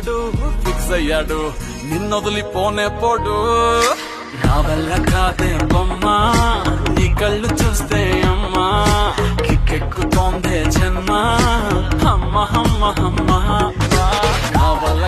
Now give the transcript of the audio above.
వాడు ఫిక్స్ అయ్యాడు నిన్నొదిలిపోనే పోడు. నా వల్ల కాదే బొమ్మా నీ కళ్ళు చూస్తే అమ్మా కిక్కెక్కుతోందే జన్మ అమ్మ అమ్మ అమ్మ. నా వల్ల